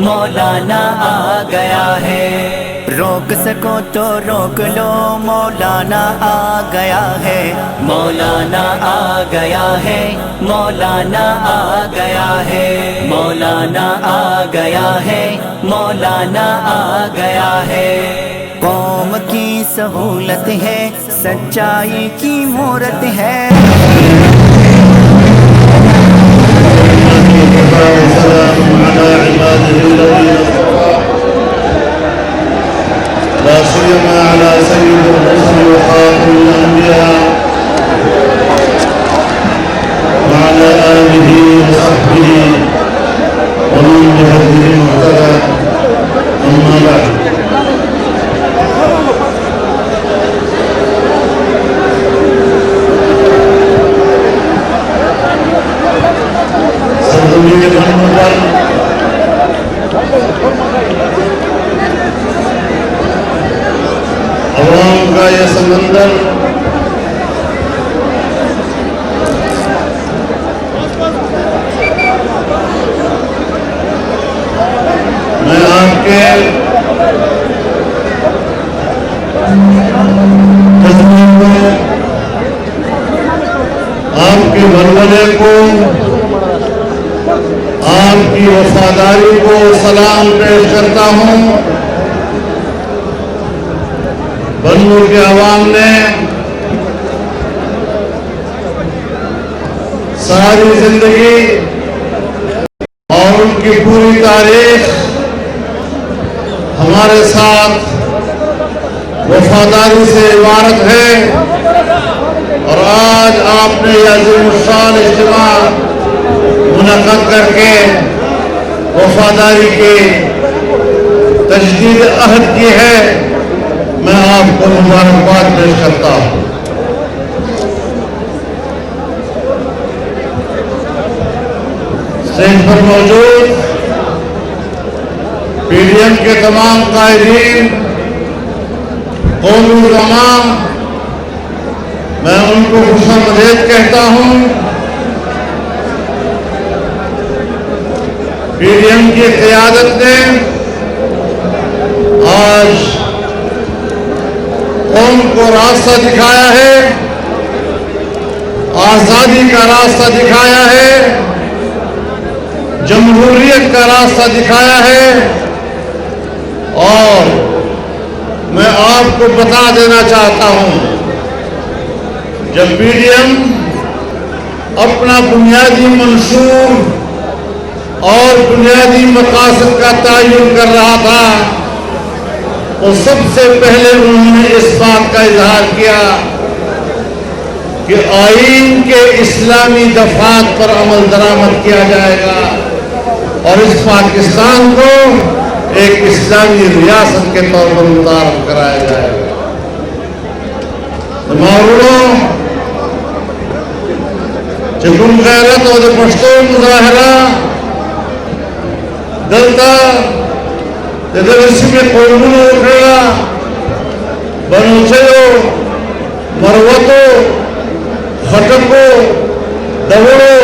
مولانا آ گیا ہے۔ روک سکو تو روک لو، مولانا آ گیا ہے، مولانا آ گیا ہے، مولانا آ گیا ہے، مولانا آ گیا ہے، مولانا آ گیا ہے۔ قوم کی سہولت ہے، سچائی کی مہورت ہے۔ وسلام على عباده الذين اصطفى لا سيما على سيد الرسل وخاتم الانبياء وعلى اله وصحبه ومن بهديه مهتدى اما بعد سرزمین بھرموں پر عوام کا یہ سمندر میں آپ کے تصویر میں آپ کے ولولے کو، آپ کی وفاداری کو سلام پیش کرتا ہوں۔ بنور کے عوام نے ساری زندگی اور ان کی پوری تاریخ ہمارے ساتھ وفاداری سے عبارت ہے، اور آج آپ نے یہ عظیم الشان اجتماع منعقد کر کے وفاداری کی تجدید عہد کی ہے۔ میں آپ کو مبارکباد پیش کرتا ہوں۔ اسٹیج پر موجود پی ڈی ایم کے تمام قائدین، قومی علماء، میں ان کو خوش آمدید کہتا ہوں۔ پی ڈی ایم کی قیادت نے آج قوم کو راستہ دکھایا ہے، آزادی کا راستہ دکھایا ہے، جمہوریت کا راستہ دکھایا ہے، اور میں آپ کو بتا دینا چاہتا ہوں، جب پی ڈی ایم اپنا بنیادی منشور اور بنیادی مقاصد کا تعین کر رہا تھا تو سب سے پہلے انہوں نے اس بات کا اظہار کیا کہ آئین کے اسلامی دفعات پر عمل درآمد کیا جائے گا اور اس پاکستان کو ایک اسلامی ریاست کے طور پر متعارف کرایا جائے گا۔ ماحولوں چکم غیرت اور پشتون مظاہرہ دلتا اسی میں قوموں اکھڑا بنوچیو مروتو خٹکو دوڑو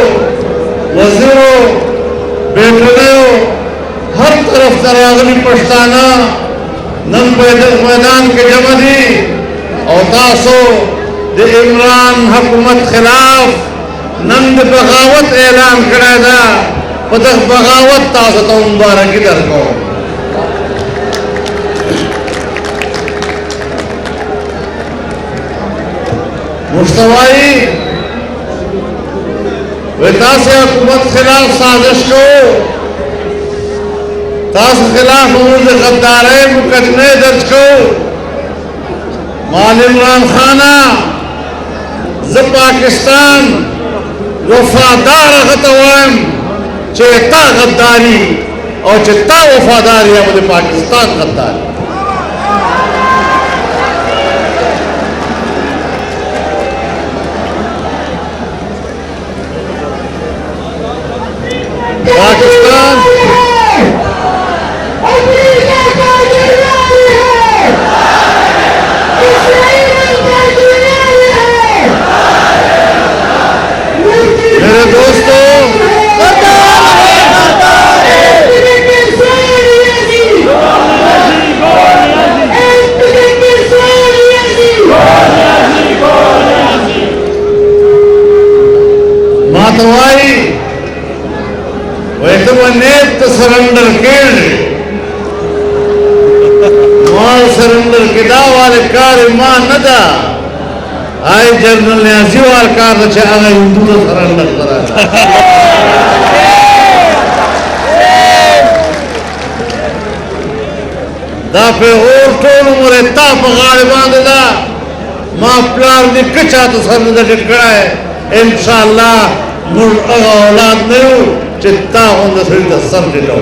وزیرو بیٹھنیو ہر طرف تراغلی پشتانا نن میدان کے جمع دی اور تاسو دے عمران حکومت خلاف نن دے بغاوت اعلان کرے دا پتہ بغاوت تاسو تو مبارکی در کو مشتوائی ویتاسی حکومت خلاف سازش کو تاس خلاف امور غدارے مقدمے درج کو مال عمران خانہ ز پاکستان وفادار غتوائم چیتا غداری اور چیتا وفاداری ہے مجھے پاکستان غداری پاکستان میرے دوستوں surrender killed. More surrender kida wale kar iman nada. Ai general ne aziwar kar che aga hindu surrender kara. Da pe or tolu mure ta pagale bandda. Ma plar ni kacha to surrender kara hai. Inshallah mur aulad ne chitta honda sirda surrender.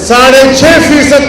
6.5%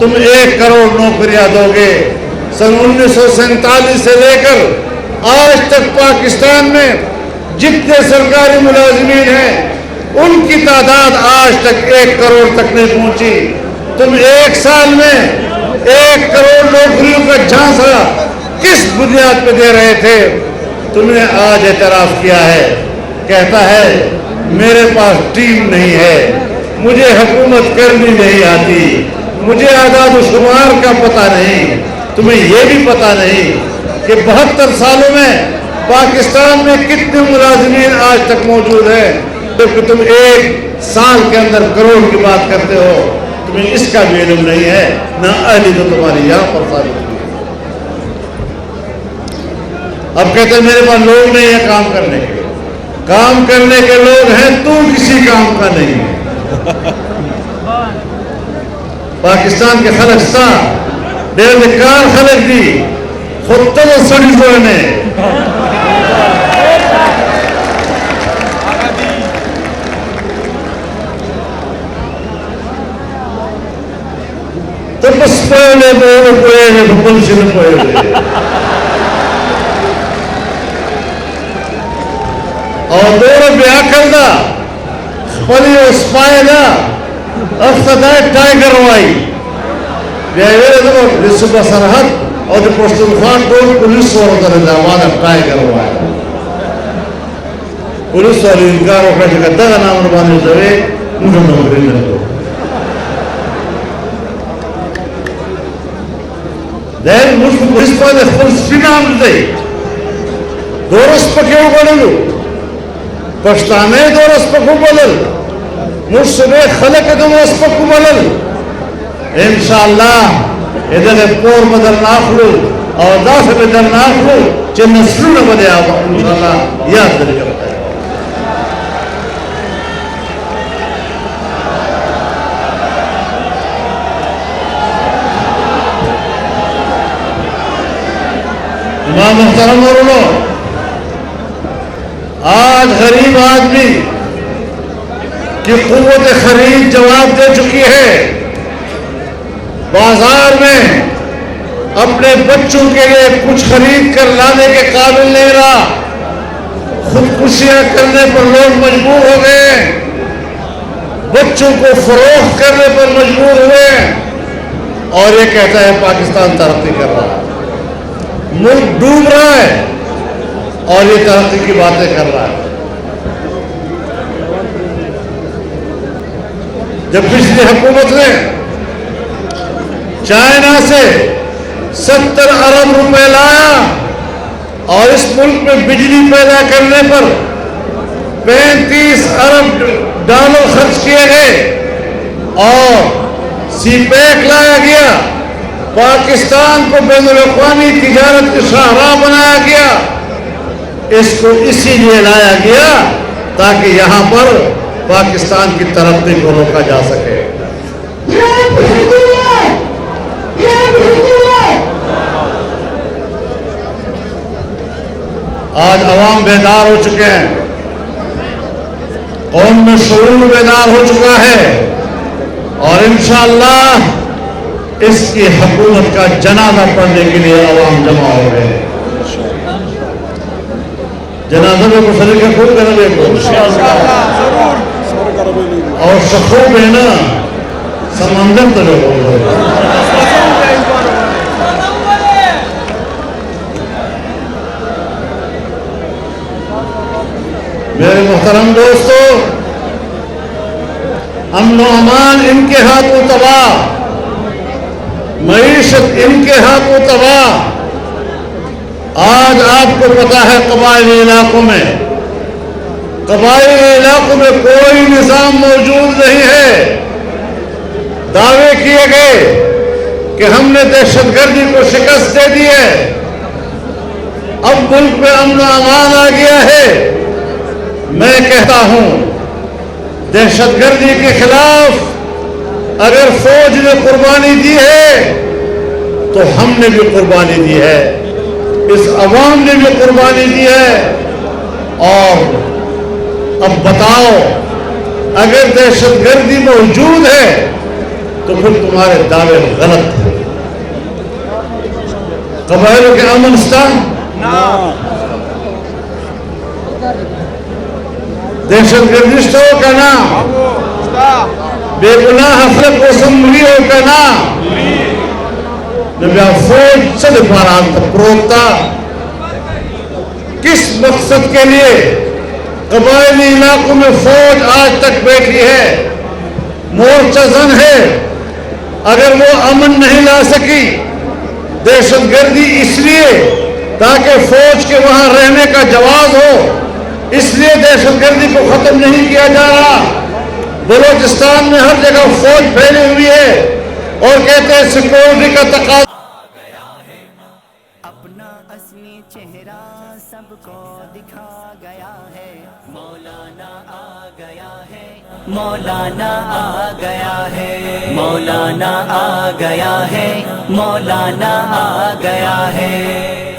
تم 1 کروڑ نوکریاں دو گے۔ سن 1947 سے لے کر آج تک پاکستان میں جتنے سرکاری ملازمین ہیں ان کی تعداد آج تک 1 کروڑ تک نہیں پہنچی۔ تم 1 سال میں 1 کروڑ نوکریوں کا جھانسا کس بنیاد پہ دے رہے تھے؟ تم نے آج اعتراف کیا ہے، کہتا ہے میرے پاس ٹیم نہیں ہے، مجھے حکومت کرنی نہیں آتی، مجھے اعداد و شمار کا پتہ نہیں۔ تمہیں یہ بھی پتہ نہیں کہ 72 سالوں میں پاکستان میں کتنے ملازمین آج تک موجود ہیں، جبکہ تم 1 سال کے اندر کروڑ کی بات کرتے ہو۔ تمہیں اس کا بھی علم نہیں ہے، نہ اہلی تو تمہاری یہاں پر ثابت ہوئی۔ اب کہتے ہیں میرے پاس لوگ نہیں ہیں کام کرنے کے۔ کام کرنے کے لوگ ہیں، تو کسی کام کا نہیں ہے۔ پاکستان کے خلق سا بے کار خلق دی خود تو سڑی نے تو بس پہلے اور دور بیاہ کردہ خپلی اسپائے دا افتدائی ٹائگر وائی بیاویرے دو رسوبہ سرحد اور دی پشتونخوا ٹول پولیس ورطا رضا وانا ٹائگر وائی پولیس والی انکار وکړه چې دغه نامونه باندې زوی موږ نوکري نه کوو دین موږ په پولیس باندې خپل سپي نام دی دورس پکې وګڼلو پښتانه دورس پکې وبلل موږ صبح خلک دورس پکې وبلل انشاءالله دغه پور بدل نه اخلو او داسې بدل نه اخلو چې نسلونه به دې انشاءالله یاد لري محترم ورنو آج غریب آدمی کی قوت خرید جواب دے چکی ہے بازار میں اپنے بچوں کے لیے کچھ خرید کر لانے کے قابل نہیں رہا خودکشیاں کرنے پر لوگ مجبور ہو گئے بچوں کو فروخت کرنے پر مجبور ہوئے اور یہ کہتا ہے پاکستان ترقی کر رہا ہے ملک ڈوب رہا ہے اور یہ ترقی کی باتیں کر رہا ہے جب پچھلی حکومت نے چائنا سے 70 ارب روپے لایا اور اس ملک میں بجلی پیدا کرنے پر 35 ارب ڈالر خرچ کیے گئے اور سی پیک لایا گیا پاکستان کو بین الاقوامی تجارت کی شاہراہ بنایا گیا اس کو اسی لیے لایا گیا تاکہ یہاں پر پاکستان کی ترقی کو روکا جا سکے آج عوام بیدار ہو چکے ہیں قوم میں شعور بیدار ہو چکا ہے اور انشاءاللہ اس کی حکومت کا جنازہ پڑھنے کے لیے عوام جمع ہو گئے جنازہ میں کو سلیقہ خوب کرنے کو اور شخوب ہے نا سمندر تو جو ہو میرے محترم دوستو امن و امان ان کے ہاتھوں تباہ معیشت ان کے ہاتھوں تباہ آج آپ کو پتا ہے قبائلی علاقوں میں کوئی نظام موجود نہیں ہے دعوے کیے گئے کہ ہم نے دہشت گردی کو شکست دے دی ہے اب ملک میں امن و امان آ گیا ہے میں کہتا ہوں دہشت گردی کے خلاف اگر فوج نے قربانی دی ہے تو ہم نے بھی قربانی دی ہے اس عوام نے بھی قربانی دی ہے اور اب بتاؤ اگر دہشت گردی موجود ہے تو پھر تمہارے دعوے غلط ہیں۔ قبائلوں کے امنستان، دہشت گردشتوں کا نام، بے گناہ افراد اسمبلیوں کا نام، جب یہ فوج صد پاران تک پروتا، کس مقصد کے لیے قبائلی علاقوں میں فوج آج تک بیٹھی ہے، مورچہ زن ہے؟ اگر وہ امن نہیں لا سکی، دہشت گردی اس لیے تاکہ فوج کے وہاں رہنے کا جواز ہو، اس لیے دہشت گردی کو ختم نہیں کیا جا رہا۔ بلوچستان میں ہر جگہ فوج پھیلی ہوئی ہے اور کہتے ہیں سیکورٹی کا تقاضا۔ اپنا اصلی چہرہ سب کو دکھا گیا ہے، مولانا آ گیا ہے، مولانا آ گیا ہے، مولانا آ گیا ہے، مولانا آ گیا ہے۔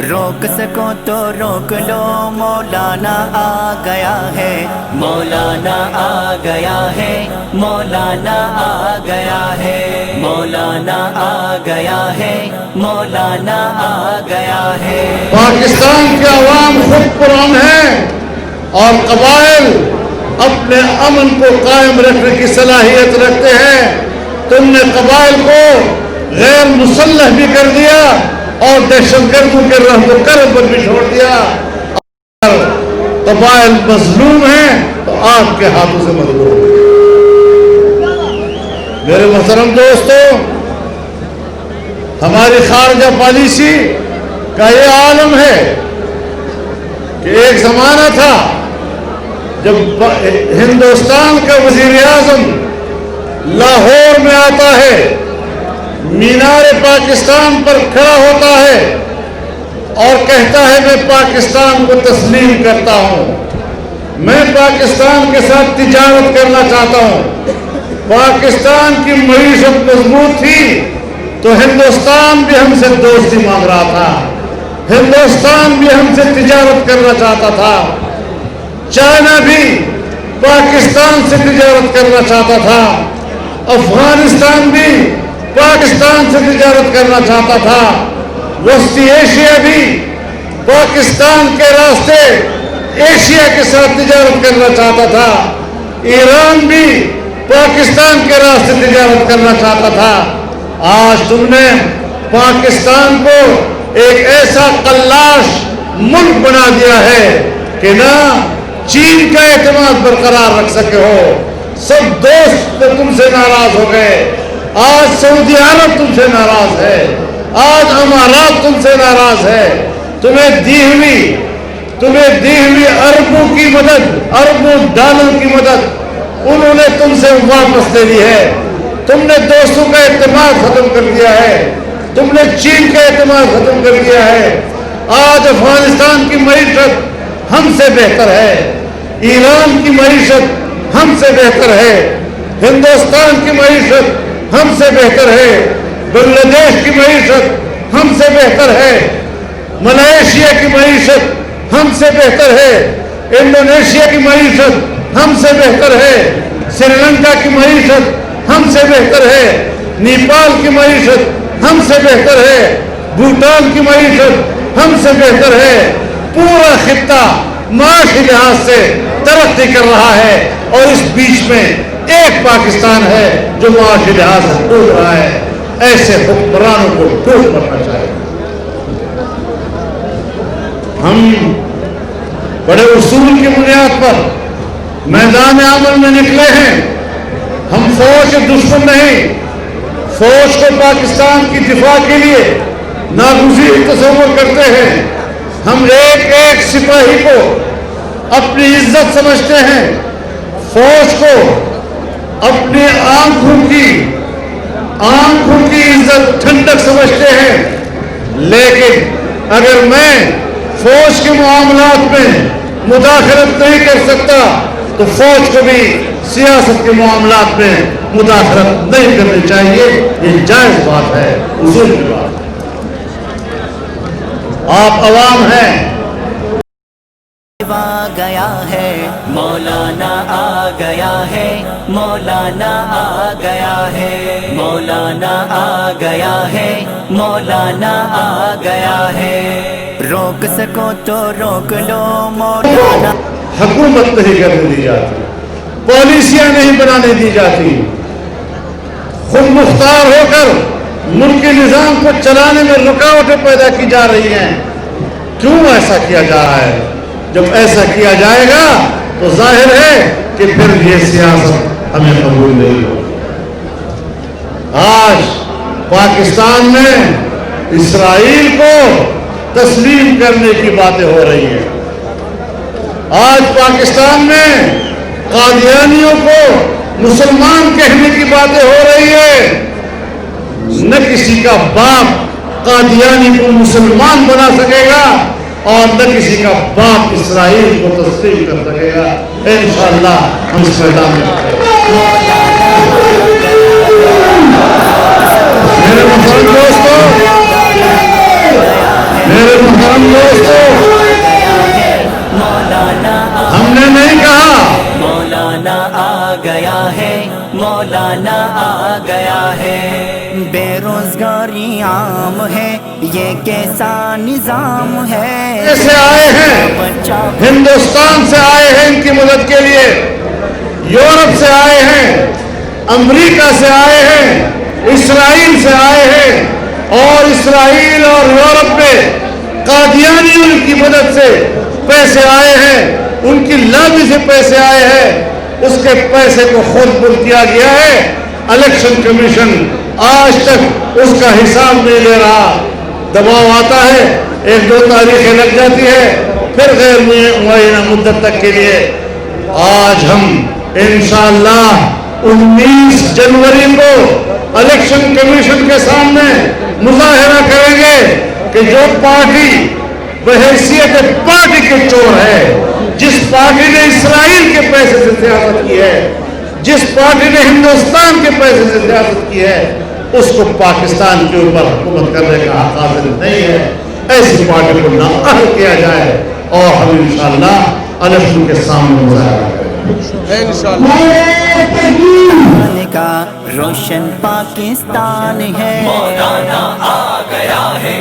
روک سکو تو روک لو، مولانا آ گیا ہے، مولانا آ گیا ہے، مولانا آ گیا ہے، مولانا آ گیا ہے، مولانا آ گیا ہے۔ پاکستان کے عوام خود پرامن ہے اور قبائل اپنے امن کو قائم رکھنے کی صلاحیت رکھتے ہیں۔ تم نے قبائل کو غیر مسلح بھی کر دیا اور دہشت گردوں کے رحم و کرم پر بھی چھوڑ دیا۔ اگر قبائل مظلوم ہیں تو آپ کے ہاتھوں سے مظلوم ہیں۔ میرے محترم دوستو، ہماری خارجہ پالیسی کا یہ عالم ہے کہ ایک زمانہ تھا جب ہندوستان کا وزیر اعظم لاہور میں آتا ہے، مینار پاکستان پر کھڑا ہوتا ہے اور کہتا ہے میں پاکستان کو تسلیم کرتا ہوں، میں پاکستان کے ساتھ تجارت کرنا چاہتا ہوں۔ پاکستان کی معیشت مضبوط تھی تو ہندوستان بھی ہم سے دوستی مانگ رہا تھا، ہندوستان بھی ہم سے تجارت کرنا چاہتا تھا، چائنا بھی پاکستان سے تجارت کرنا چاہتا تھا، افغانستان بھی پاکستان سے تجارت کرنا چاہتا تھا، وسطی ایشیا بھی پاکستان کے راستے ایشیا کے ساتھ تجارت کرنا چاہتا تھا، ایران بھی پاکستان کے راستے تجارت کرنا چاہتا تھا۔ آج تم نے پاکستان کو ایک ایسا قلاش ملک بنا دیا ہے کہ نہ چین کا اعتماد برقرار رکھ سکے ہو، سب دوست تو تم سے ناراض ہو گئے، آج سعودی عرب تم سے ناراض ہے، آج امارات تم سے ناراض ہے۔ تمہیں دی ہوئی اربوں کی مدد، اربوں ڈالر کی مدد انہوں نے تم سے واپس لے لی ہے۔ تم نے دوستوں کا اعتماد ختم کر دیا ہے، تم نے چین کا اعتماد ختم کر دیا ہے۔ آج افغانستان کی معیشت ہم سے بہتر ہے، ایران کی معیشت ہم سے بہتر ہے، ہندوستان کی معیشت ہم سے بہتر ہے، بنگلہ دیش کی معیشت ہم سے بہتر ہے، ملائیشیا کی معیشت ہم سے بہتر ہے، انڈونیشیا کی معیشت ہم سے بہتر ہے، سری لنکا کی معیشت ہم سے بہتر ہے، نیپال کی معیشت ہم سے بہتر ہے، بھوٹان کی معیشت ہم سے بہتر ہے۔ پورا خطہ معاشی لحاظ سے ترقی کر رہا ہے اور اس بیچ میں ایک پاکستان ہے جو معاشی لحاظ سے ڈوب رہا ہے۔ ایسے حکمرانوں کو ڈوب کرنا چاہیے۔ ہم بڑے اصول کی بنیاد پر میدان عمل میں نکلے ہیں۔ ہم فوج کے دشمن نہیں، فوج کو پاکستان کی دفاع کے لیے ناگزیر تصور کرتے ہیں۔ ہم ایک ایک سپاہی کو اپنی عزت سمجھتے ہیں، فوج کو اپنی آنکھوں کی عزت ٹھنڈک سمجھتے ہیں۔ لیکن اگر میں فوج کے معاملات میں مداخلت نہیں کر سکتا تو فوج کو بھی سیاست کے معاملات میں مداخلت نہیں کرنی چاہیے۔ یہ جائز بات ہے، اصول کی بات ہے۔ آپ عوام ہیں، گیا ہے مولانا آ گیا ہے مولانا آ گیا ہے مولانا آ گیا ہے مولانا آ گیا ہے روک سکو تو روک لو مولانا حکومت نہیں کرنے دی جاتی پالیسیاں نہیں بنانے دی جاتی خود مختار ہو کر ملکی نظام کو چلانے میں رکاوٹیں پیدا کی جا رہی ہیں کیوں ایسا کیا جا رہا ہے جب ایسا کیا جائے گا تو ظاہر ہے کہ پھر یہ سیاست ہمیں قبول نہیں ہوگی آج پاکستان میں اسرائیل کو تسلیم کرنے کی باتیں ہو رہی ہیں آج پاکستان میں قادیانیوں کو مسلمان کہنے کی باتیں ہو رہی ہے نہ کسی کا باپ قادیانی کو مسلمان بنا سکے گا اور نہ کسی کا باپ اسرائیل کو تسلیم کر سکے گا انشاءاللہ ہم اس میدان میں میرے محترم دوستو ہم نے نہیں کہا مولانا آ گیا ہے مولانا آ گیا ہے بے روزگاری عام ہے یہ کیسا نظام ہے ایسے آئے ہیں ہندوستان سے آئے ہیں ان کی مدد کے لیے یورپ سے آئے ہیں امریکہ سے آئے ہیں اسرائیل سے آئے ہیں اور اسرائیل اور یورپ میں قادیانیوں کی مدد سے پیسے آئے ہیں ان کی لابی سے پیسے آئے ہیں اس کے پیسے کو خود بند کیا گیا ہے الیکشن کمیشن آج تک اس کا حساب نہیں لے رہا دباؤ آتا ہے ایک دو تاریخیں لگ جاتی ہے پھر غیر معینہ مدت تک کے لیے آج ہم انشاءاللہ 19 جنوری کو الیکشن کمیشن کے سامنے مظاہرہ کریں گے کہ جو پارٹی بحیثیت پارٹی کے چور ہے جس پارٹی نے اسرائیل کے پیسے سے سیاست کی ہے جس پارٹی نے ہندوستان کے پیسے سے سیاست کی ہے اس کو پاکستان کے اوپر حکومت کرنے کا حق حاصل نہیں ہے ایسی پارٹی کو نااہل کیا جائے اور ہم انشاءاللہ الیکشن کے سامنے مظاہرہ کریں کا روشن پاکستان ہے مولانا آ گیا ہے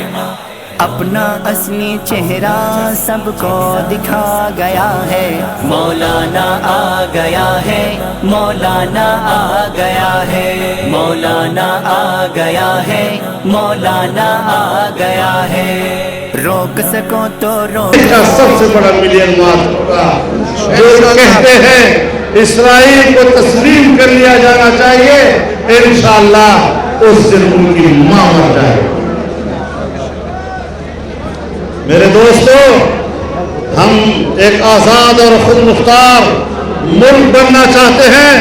اپنا اصلی چہرہ سب کو دکھا گیا ہے مولانا آ گیا ہے مولانا آ گیا ہے مولانا آ گیا ہے مولانا آ گیا ہے روک سکو تو روک کا سب سے بڑا ملین مارک ہوگا جو کہتے ہیں اسرائیل کو تسلیم کر لیا جانا چاہیے انشاءاللہ اس دن ان کی ماں مر جائے میرے دوستو ہم ایک آزاد اور خود مختار ملک بننا چاہتے ہیں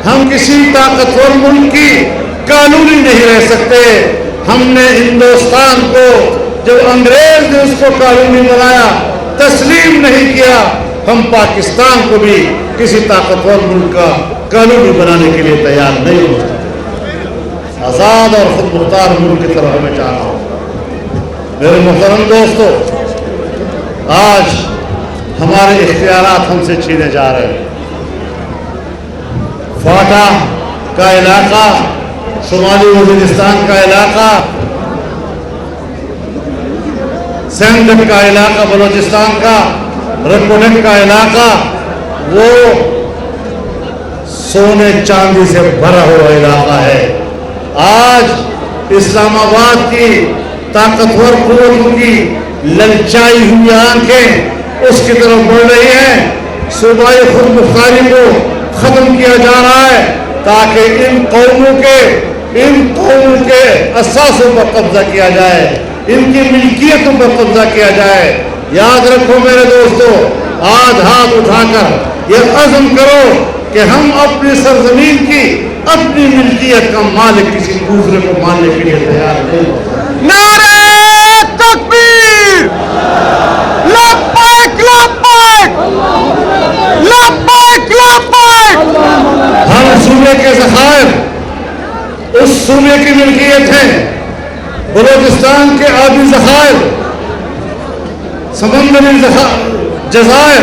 ہم کسی طاقتور ملک کی کالونی نہیں رہ سکتے ہم نے ہندوستان کو جب انگریز نے اس کو کالونی بنایا تسلیم نہیں کیا ہم پاکستان کو بھی کسی طاقتور ملک کا کالونی بنانے کے لیے تیار نہیں ہو سکتے آزاد اور خود مختار ملک کی طرف میں چاہتا ہوں میرے محترم دوستو آج ہمارے اختیارات ہم سے چھینے جا رہے ہیں فاٹا کا علاقہ شمالی وزیرستان کا علاقہ سندھ کا علاقہ بلوچستان کا رنگونک کا علاقہ وہ سونے چاندی سے بھرا ہوا علاقہ ہے آج اسلام آباد کی طاقتور قوتوں کی للچائی ہوئی آنکھیں اس کی طرف بڑھ رہی ہیں صوبائی خود مختاری کو ختم کیا جا رہا ہے تاکہ ان قوموں کے اساسوں پر قبضہ کیا جائے ان کی ملکیتوں پر قبضہ کیا جائے یاد رکھو میرے دوستو آج ہاتھ اٹھا کر یہ عزم کرو کہ ہم اپنی سرزمین کی اپنی ملکیت کا مالک کسی دوسرے کو ماننے کے لیے تیار نہیں نعرہ تکبیر لبیک لبیک لبیک لبیک ہر صوبے کے ذخائر اس صوبے کی ملکیت ہے بلوچستان کے آبی ذخائر سمندری جزائر